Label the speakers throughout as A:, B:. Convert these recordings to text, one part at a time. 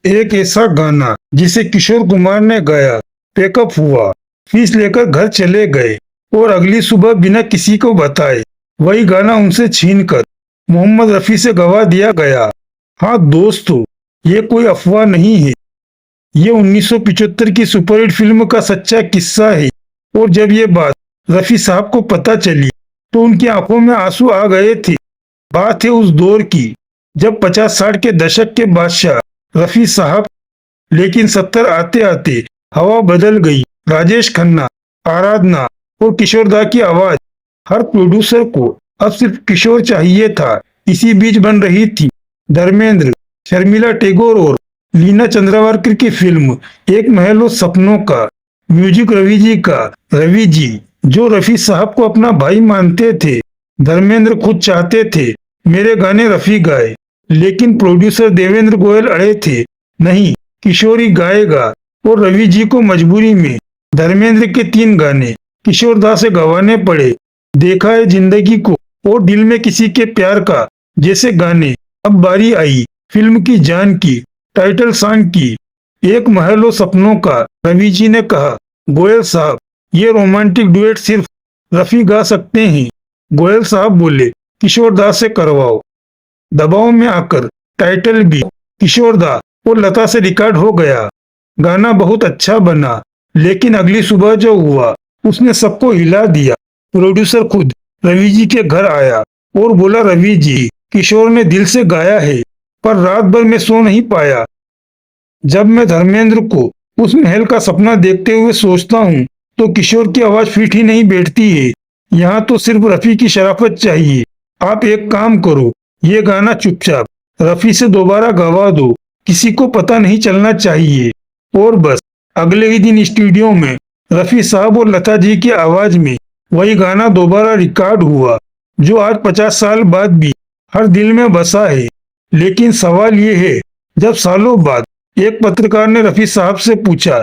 A: एक ऐसा गाना जिसे किशोर कुमार ने गाया, पैकअप हुआ, फीस लेकर घर चले गए और अगली सुबह बिना किसी को बताए वही गाना उनसे छीनकर मोहम्मद रफी से गवा दिया गया। हाँ दोस्तों, ये कोई अफवाह नहीं है, ये 1975 की सुपरहिट फिल्म का सच्चा किस्सा है। और जब ये बात रफी साहब को पता चली तो उनकी आंखों में आंसू आ गए थे। बात है उस दौर की जब 50-60 के दशक के बादशाह रफी साहब, लेकिन 70 आते आते हवा बदल गई। राजेश खन्ना, आराधना और किशोर दा की आवाज, हर प्रोड्यूसर को अब सिर्फ किशोर चाहिए था। इसी बीच बन रही थी धर्मेंद्र, शर्मिला टैगोर और लीना चंद्रावरकर की फिल्म एक महल और सपनों का। म्यूजिक रवि जी का। रवि जी जो रफी साहब को अपना भाई मानते थे। धर्मेंद्र खुद चाहते थे मेरे गाने रफी गाए, लेकिन प्रोड्यूसर देवेंद्र गोयल अड़े थे, नहीं किशोर ही गाएगा। और रवि जी को मजबूरी में धर्मेंद्र के 3 गाने किशोर दा से गवाने पड़े। देखा है जिंदगी को और दिल में किसी के प्यार का जैसे गाने। अब बारी आई फिल्म की जान की, टाइटल सॉन्ग की, एक महल और सपनों का। रवि जी ने कहा, गोयल साहब ये रोमांटिक डुएट सिर्फ रफी गा सकते हैं। गोयल साहब बोले, किशोर दा से करवाओ। दबाव में आकर टाइटल भी किशोर दा और लता से रिकॉर्ड हो गया। गाना बहुत अच्छा बना, लेकिन अगली सुबह जो हुआ उसने सबको हिला दिया। प्रोड्यूसर खुद रवि जी के घर आया और बोला, रवि जी किशोर ने दिल से गाया है, पर रात भर मैं सो नहीं पाया। जब मैं धर्मेंद्र को उस महल का सपना देखते हुए सोचता हूँ तो किशोर की आवाज फिट ही नहीं बैठती है। यहाँ तो सिर्फ रफी की शराफत चाहिए। आप एक काम करो, ये गाना चुपचाप रफी से दोबारा गवा दो, किसी को पता नहीं चलना चाहिए। और बस अगले ही दिन स्टूडियो में रफी साहब और लता जी की आवाज में वही गाना दोबारा रिकॉर्ड हुआ, जो आज 50 साल बाद भी हर दिल में बसा है। लेकिन सवाल ये है, जब सालों बाद एक पत्रकार ने रफी साहब से पूछा,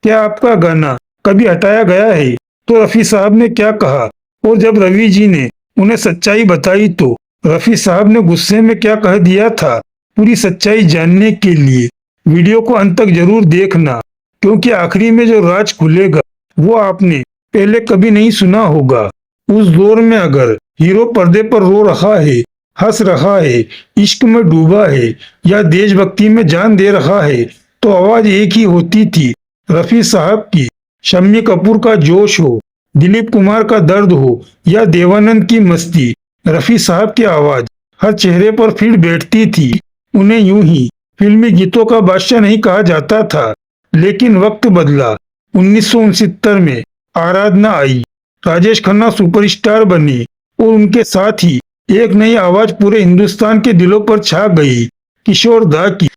A: क्या आपका गाना कभी हटाया गया है, तो रफी साहब ने क्या कहा? और जब रवि जी ने उन्हें सच्चाई बताई तो रफी साहब ने गुस्से में क्या कह दिया था? पूरी सच्चाई जानने के लिए वीडियो को अंत तक जरूर देखना, क्योंकि आखिरी में जो राज खुलेगा वो आपने पहले कभी नहीं सुना होगा। उस दौर में अगर हीरो पर्दे पर रो रहा है, हंस रहा है, इश्क में डूबा है या देशभक्ति में जान दे रहा है, तो आवाज एक ही होती थी, रफी साहब की। शम्मी कपूर का जोश हो, दिलीप कुमार का दर्द हो या देवानंद की मस्ती, रफी साहब की आवाज हर चेहरे पर फिट बैठती थी। उन्हें यूं ही फिल्मी गीतों का बादशाह नहीं कहा जाता था। लेकिन वक्त बदला। 1969 में आराधना आई, राजेश खन्ना सुपरस्टार बने और उनके साथ ही एक नई आवाज पूरे हिंदुस्तान के दिलों पर छा गई, किशोर दा की।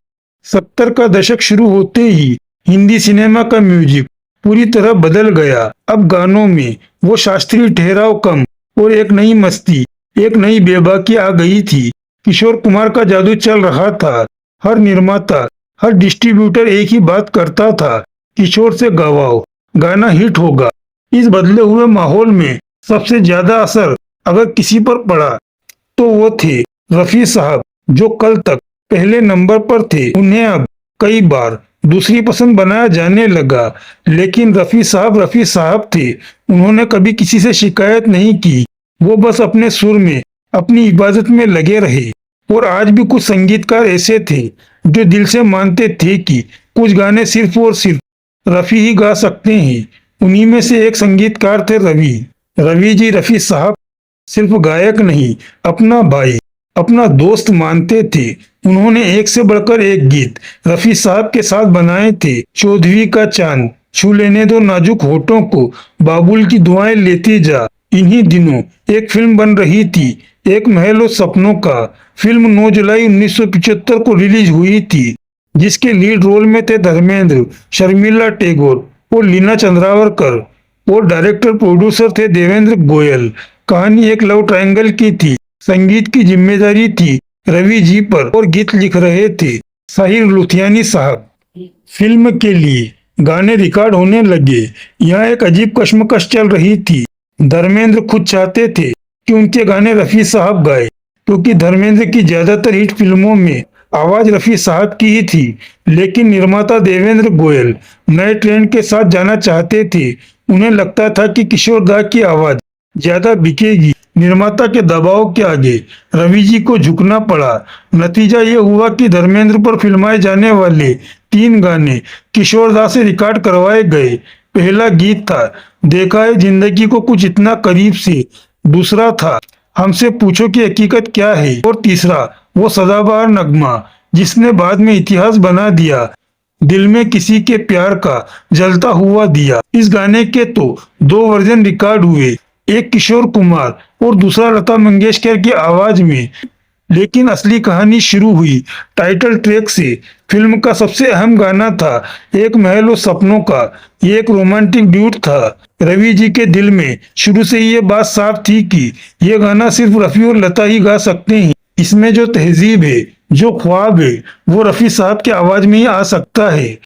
A: 70 का दशक शुरू होते ही हिंदी सिनेमा का म्यूजिक पूरी तरह बदल गया। अब गानों में वो शास्त्रीय ठहराव कम और एक नई मस्ती, एक नई बेबाकी आ गई थी। किशोर कुमार का जादू चल रहा था। हर निर्माता, हर डिस्ट्रीब्यूटर एक ही बात करता था, किशोर से गवाओ, गाना हिट होगा। इस बदले हुए माहौल में सबसे ज्यादा असर अगर किसी पर पड़ा तो वो थे रफी साहब, जो कल तक पहले नंबर पर थे। उन्हें अब कई बार दूसरी पसंद बनाया जाने लगा, लेकिन रफी साहब थे। उन्होंने कभी किसी से शिकायत नहीं की, वो बस अपने सुर में, अपनी इबादत में लगे रहे। और आज भी कुछ संगीतकार ऐसे थे जो दिल से मानते थे कि कुछ गाने सिर्फ और सिर्फ रफी ही गा सकते हैं। उन्हीं में से एक संगीतकार थे रवि। रवि जी रफी साहब सिर्फ गायक नहीं, अपना भाई, अपना दोस्त मानते थे। उन्होंने एक से बढ़कर एक गीत रफी साहब के साथ बनाए थे। चौदहवीं का चांद, छू लेने दो नाजुक होठों को, बाबुल की दुआएं लेती जा। इन्हीं दिनों एक फिल्म बन रही थी, एक महल और सपनों का। फिल्म 9 जुलाई 1975 को रिलीज हुई थी, जिसके लीड रोल में थे धर्मेंद्र, शर्मिला टैगोर और लीना चंद्रावरकर। और डायरेक्टर प्रोड्यूसर थे देवेंद्र गोयल। कहानी एक लव ट्रायंगल की थी। संगीत की जिम्मेदारी थी रवि जी पर और गीत लिख रहे थे साहिर लुधियानी साहब। फिल्म के लिए गाने रिकॉर्ड होने लगे। यहाँ एक अजीब कश्मकश चल रही थी। धर्मेंद्र खुद चाहते थे कि उनके गाने रफी साहब गाए, क्योंकि धर्मेंद्र की ज्यादातर हिट फिल्मों में आवाज रफी साहब की ही थी, लेकिन निर्माता देवेंद्र गोयल नए ट्रेंड के साथ जाना चाहते थे। उन्हें लगता था कि किशोर दा की आवाज ज्यादा बिकेगी। निर्माता के दबाव के आगे रवि जी को झुकना पड़ा। नतीजा ये हुआ कि धर्मेंद्र पर फिल्माए जाने वाले 3 गाने किशोर दा से रिकॉर्ड करवाए गए। पहला गीत था देखा है जिंदगी को कुछ इतना करीब से, दूसरा था हमसे पूछो कि हकीकत क्या है, और तीसरा वो सदाबहार नगमा जिसने बाद में इतिहास बना दिया, दिल में किसी के प्यार का जलता हुआ दिया। इस गाने के तो 2 वर्जन रिकॉर्ड हुए, एक किशोर कुमार और दूसरा लता मंगेशकर की आवाज में। लेकिन असली कहानी शुरू हुई टाइटल ट्रैक से। फिल्म का सबसे अहम गाना था एक महल और सपनों का। ये एक रोमांटिक ड्यूट था। रवि जी के दिल में शुरू से ही ये बात साफ थी कि ये गाना सिर्फ रफी और लता ही गा सकते हैं। इसमें जो तहजीब है, जो ख्वाब है, वो रफी साहब की आवाज में ही आ सकता है।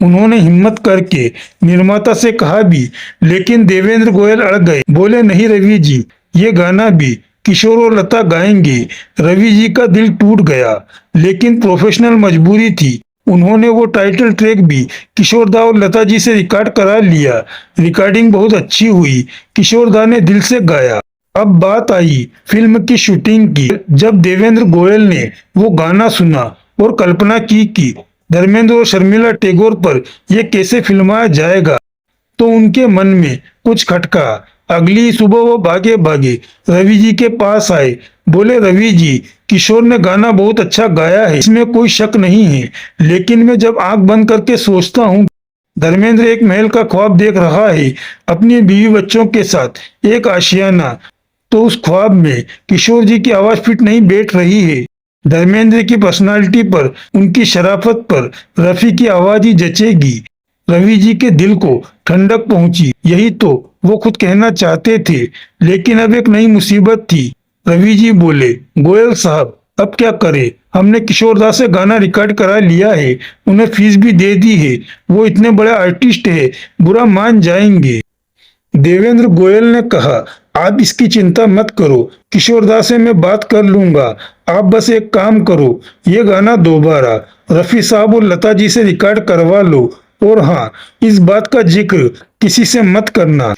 A: उन्होंने हिम्मत करके निर्माता से कहा भी, लेकिन देवेंद्र गोयल अड़ गए। बोले नहीं रवि जी, ये गाना भी किशोर और लता गाएंगे। रवि जी का दिल टूट गया, लेकिन प्रोफेशनल मजबूरी थी। उन्होंने वो टाइटल ट्रैक भी किशोर दा और लता जी से रिकॉर्ड करा लिया। रिकॉर्डिंग बहुत अच्छी हुई। किशोर दा ने दिल से गाया। अब बात आई फिल्म की शूटिंग की। जब देवेंद्र गोयल ने वो गाना सुना और कल्पना की कि धर्मेंद्र और शर्मिला टैगोर पर यह कैसे फिल्माया जाएगा, तो उनके मन में कुछ खटका। अगली सुबह वो भागे भागे रवि जी के पास आए। बोले रवि जी, किशोर ने गाना बहुत अच्छा गाया है, इसमें कोई शक नहीं है, लेकिन मैं जब आंख बंद करके सोचता हूँ धर्मेंद्र एक महल का ख्वाब देख रहा है अपनी बीवी बच्चों के साथ, एक आशियाना, तो उस ख्वाब में किशोर जी की आवाज फिट नहीं बैठ रही है। धर्मेंद्र की पर्सनालिटी पर, उनकी शराफत पर रफी की आवाज ही जचेगी। रवि जी के दिल को ठंडक पहुंची। यही तो वो खुद कहना चाहते थे, लेकिन अब एक नई मुसीबत थी। रवि जी बोले, गोयल साहब अब क्या करें, हमने किशोर दा से गाना रिकॉर्ड करा लिया है, उन्हें फीस भी दे दी है, वो इतने बड़े आर्टिस्ट है, बुरा मान जाएंगे। देवेंद्र गोयल ने कहा, आप इसकी चिंता मत करो, किशोर दा से मैं बात कर लूंगा। आप बस एक काम करो, ये गाना दोबारा रफी साहब और लता जी से रिकॉर्ड करवा लो, और हाँ, इस बात का जिक्र किसी से मत करना।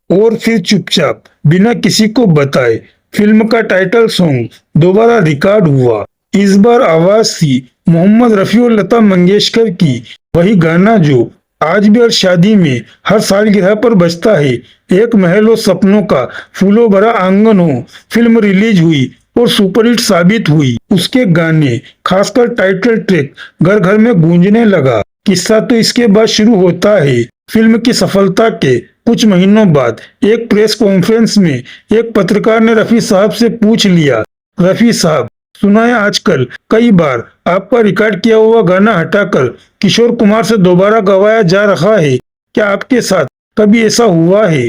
A: और फिर चुपचाप बिना किसी को बताए फिल्म का टाइटल सॉन्ग दोबारा रिकॉर्ड हुआ। इस बार आवाज थी मोहम्मद रफी और लता मंगेशकर की। वही गाना जो आज भी हर शादी में, हर सालगिरह पर बजता है, एक महल और सपनों का फूलों भरा आंगन हो। फिल्म रिलीज हुई और सुपरहिट साबित हुई। उसके गाने, खासकर टाइटल ट्रैक, घर घर में गूंजने लगा। किस्सा तो इसके बाद शुरू होता है। फिल्म की सफलता के कुछ महीनों बाद एक प्रेस कॉन्फ्रेंस में एक पत्रकार ने रफी साहब से पूछ लिया, रफी साहब, सुना है आजकल कई बार आपका रिकॉर्ड किया हुआ गाना हटाकर किशोर कुमार से दोबारा गवाया जा रहा है, क्या आपके साथ कभी ऐसा हुआ है?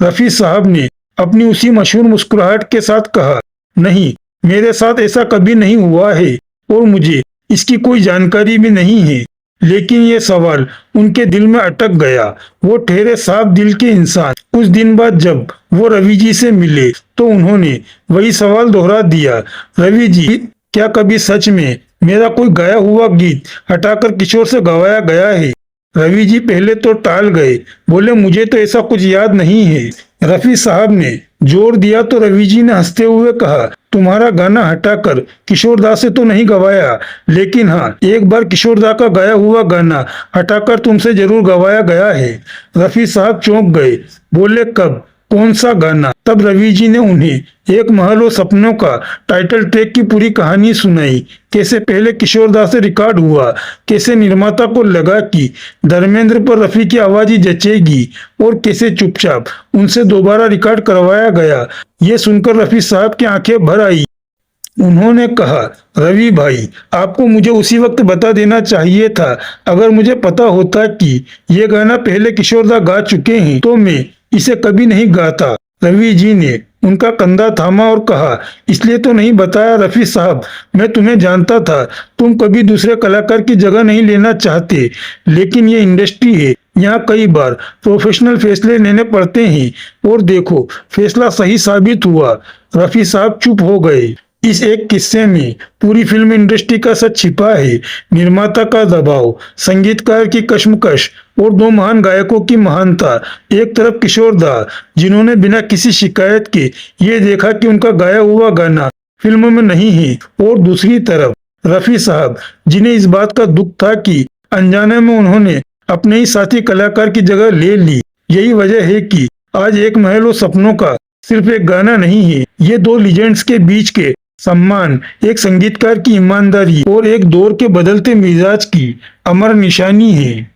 A: रफी साहब ने अपनी उसी मशहूर मुस्कुराहट के साथ कहा, नहीं, मेरे साथ ऐसा कभी नहीं हुआ है और मुझे इसकी कोई जानकारी भी नहीं है। लेकिन ये सवाल उनके दिल में अटक गया। वो ठहरे साफ दिल के इंसान। कुछ दिन बाद जब वो रवि जी से मिले तो उन्होंने वही सवाल दोहरा दिया, रवि जी, क्या कभी सच में मेरा कोई गाया हुआ गीत हटाकर किशोर से गवाया गया है? रवि जी पहले तो टाल गए, बोले मुझे तो ऐसा कुछ याद नहीं है। रफी साहब ने जोर दिया तो रवि जी ने हंसते हुए कहा, तुम्हारा गाना हटाकर किशोर दा से तो नहीं गवाया, लेकिन हाँ, एक बार किशोर दा का गाया हुआ गाना हटाकर तुमसे जरूर गवाया गया है। रफी साहब चौंक गए, बोले कब, कौन सा गाना? तब रवि जी ने उन्हें एक महल और सपनों का टाइटल ट्रैक की पूरी कहानी सुनाई। कैसे पहले किशोर दा से रिकॉर्ड हुआ, कैसे निर्माता को लगा कि धर्मेंद्र पर रफी की आवाज ही जचेगी, और कैसे चुपचाप उनसे दोबारा रिकॉर्ड करवाया गया। ये सुनकर रफी साहब की आंखें भर आई। उन्होंने कहा, रवि भाई, आपको मुझे उसी वक्त बता देना चाहिए था। अगर मुझे पता होता कि ये गाना पहले किशोर दा गा चुके हैं तो मैं इसे कभी नहीं गाता। रवि जी ने उनका कंधा थामा और कहा, इसलिए तो नहीं बताया रफी साहब, मैं तुम्हें जानता था, तुम कभी दूसरे कलाकार की जगह नहीं लेना चाहते, लेकिन ये इंडस्ट्री है, यहाँ कई बार प्रोफेशनल फैसले लेने पड़ते हैं, और देखो फैसला सही साबित हुआ। रफी साहब चुप हो गए। इस एक किस्से में पूरी फिल्म इंडस्ट्री का सच छिपा है। निर्माता का दबाव, संगीतकार की कश्मकश और दो महान गायकों की महानता। एक तरफ किशोर दा, जिन्होंने बिना किसी शिकायत के ये देखा कि उनका गाया हुआ गाना फिल्म में नहीं है, और दूसरी तरफ रफी साहब, जिन्हें इस बात का दुख था कि अनजाने में उन्होंने अपने ही साथी कलाकार की जगह ले ली। यही वजह है कि आज एक महल और सपनों का सिर्फ एक गाना नहीं है, ये दो लीजेंड्स के बीच के सम्मान, एक संगीतकार की ईमानदारी और एक दौर के बदलते मिजाज की अमर निशानी है।